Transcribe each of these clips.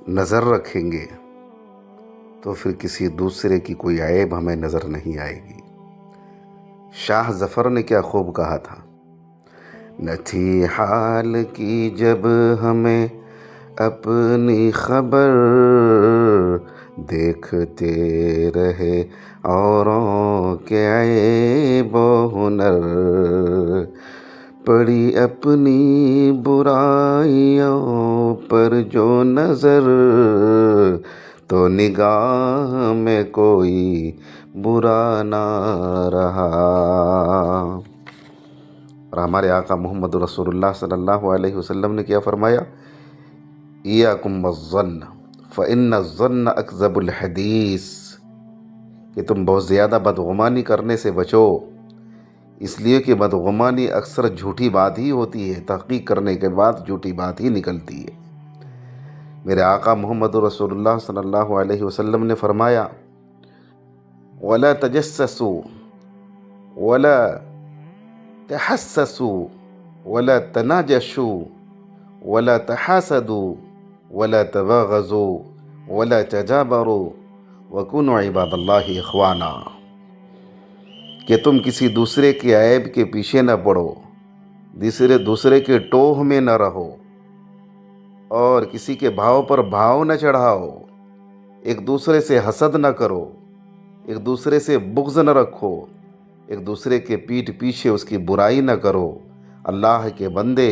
نظر رکھیں گے تو پھر کسی دوسرے کی کوئی عیب ہمیں نظر نہیں آئے گی۔ شاہ ظفر نے کیا خوب کہا تھا، نہ تھی حال کی جب ہمیں اپنی خبر، دیکھتے رہے اوروں کے عیب و ہنر، پڑی اپنی برائیوں پر جو نظر، تو نگاہ میں کوئی برا نہ رہا۔ اور ہمارے آقا محمد رسول اللہ صلی اللہ علیہ وسلم نے کیا فرمایا، ایاکم والظن فإن الظن اکذب الحدیث، کہ تم بہت زیادہ بدگمانی کرنے سے بچو، اس لیے کہ بدگمانی اکثر جھوٹی بات ہی ہوتی ہے، تحقیق کرنے کے بعد جھوٹی بات ہی نکلتی ہے۔ میرے آقا محمد رسول اللہ صلی اللہ علیہ وسلم نے فرمایا، وَلَا تَجَسَّسُوا وَلَا تَحَسَّسُوا وَلَا تَنَاجَشُوا وَلَا تَحَاسَدُوا وَلَا تَبَاغَضُوا وَلَا تَجَابَرُوا وَكُونُوا عِبَادَ اللَّهِ إِخْوَانًا، کہ تم کسی دوسرے کے عیب کے پیچھے نہ پڑو، دوسرے کے ٹوہ میں نہ رہو، اور کسی کے بھاؤ پر بھاؤ نہ چڑھاؤ، ایک دوسرے سے حسد نہ کرو، ایک دوسرے سے بغض نہ رکھو، ایک دوسرے کے پیٹھ پیچھے اس کی برائی نہ کرو۔ اللہ کے بندے،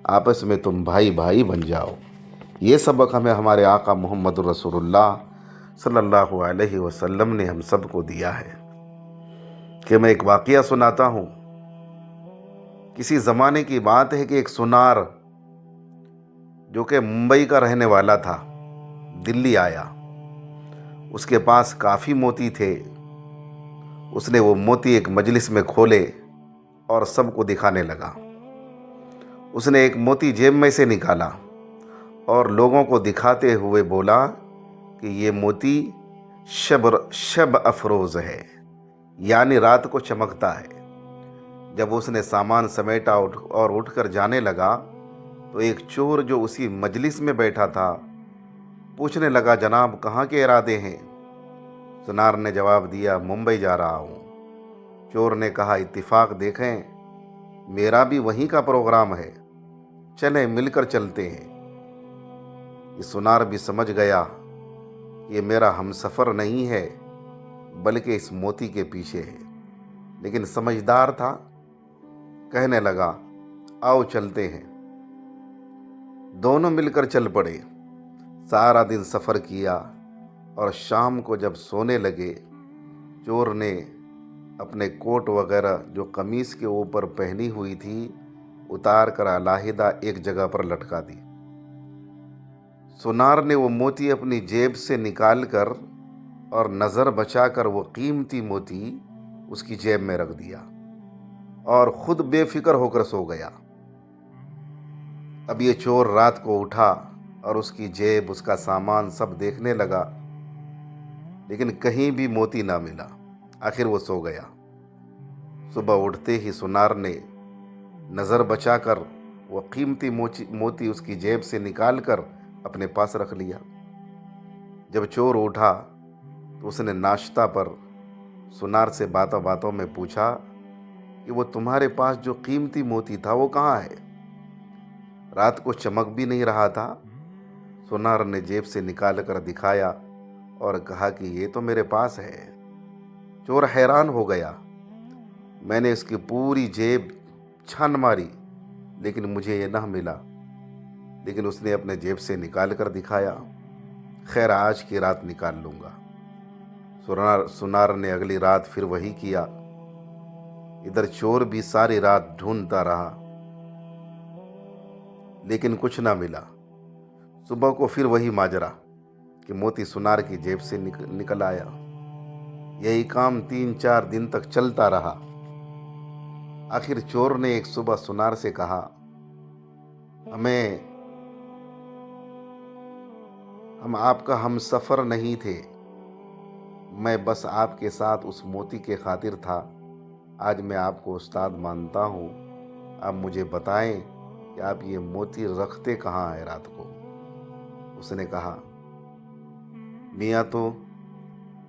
آپس میں تم بھائی بھائی بن جاؤ۔ یہ سبق ہمیں ہمارے آقا محمد رسول اللہ صلی اللہ علیہ وسلم نے ہم سب کو دیا ہے۔ کہ میں ایک واقعہ سناتا ہوں۔ کسی زمانے کی بات ہے کہ ایک سونار جو کہ ممبئی کا رہنے والا تھا، دلی آیا۔ اس کے پاس کافی موتی تھے۔ اس نے وہ موتی ایک مجلس میں کھولے اور سب کو دکھانے لگا۔ اس نے ایک موتی جیب میں سے نکالا اور لوگوں کو دکھاتے ہوئے بولا کہ یہ موتی شب افروز ہے، یعنی رات کو چمکتا ہے۔ جب اس نے سامان سمیٹا اور اٹھ کر جانے لگا تو ایک چور جو اسی مجلس میں بیٹھا تھا پوچھنے لگا، جناب کہاں کے ارادے ہیں؟ سونار نے جواب دیا، ممبئی جا رہا ہوں۔ چور نے کہا، اتفاق دیکھیں میرا بھی وہیں کا پروگرام ہے، چلیں مل کر چلتے ہیں۔ یہ سونار بھی سمجھ گیا یہ میرا ہمسفر نہیں ہے بلکہ اس موتی کے پیچھے ہے، لیکن سمجھدار تھا، کہنے لگا آؤ چلتے ہیں۔ دونوں مل کر چل پڑے۔ سارا دن سفر کیا اور شام کو جب سونے لگے، چور نے اپنے کوٹ وغیرہ جو قمیص کے اوپر پہنی ہوئی تھی اتار کر علیحدہ ایک جگہ پر لٹکا دی۔ سونار نے وہ موتی اپنی جیب سے نکال کر اور نظر بچا کر وہ قیمتی موتی اس کی جیب میں رکھ دیا اور خود بے فکر ہو کر سو گیا۔ اب یہ چور رات کو اٹھا اور اس کی جیب، اس کا سامان سب دیکھنے لگا، لیکن کہیں بھی موتی نہ ملا۔ آخر وہ سو گیا۔ صبح اٹھتے ہی سونار نے نظر بچا کر وہ قیمتی موتی اس کی جیب سے نکال کر اپنے پاس رکھ لیا۔ جب چور اٹھا تو اس نے ناشتہ پر سونار سے باتوں باتوں میں پوچھا کہ وہ تمہارے پاس جو قیمتی موتی تھا وہ کہاں ہے؟ رات کو چمک بھی نہیں رہا تھا۔ سونار نے جیب سے نکال کر دکھایا اور کہا کہ یہ تو میرے پاس ہے۔ چور حیران ہو گیا۔ میں نے اس کی پوری جیب چھان ماری لیکن مجھے یہ نہ ملا، لیکن اس نے اپنے جیب سے نکال کر دکھایا۔ خیر آج کی رات نکال لوں گا۔ سونار نے اگلی رات پھر وہی کیا۔ ادھر چور بھی ساری رات ڈھونڈتا رہا لیکن کچھ نہ ملا۔ صبح کو پھر وہی ماجرا کہ موتی سونار کی جیب سے نکل آیا۔ یہی کام 3-4 دن تک چلتا رہا۔ آخر چور نے ایک صبح سونار سے کہا، ہم آپ کا ہم سفر نہیں تھے، میں بس آپ کے ساتھ اس موتی کے خاطر تھا۔ آج میں آپ کو استاد مانتا ہوں، آپ مجھے بتائیں کہ آپ یہ موتی رکھتے کہاں ہیں رات کو؟ اس نے کہا، میاں تو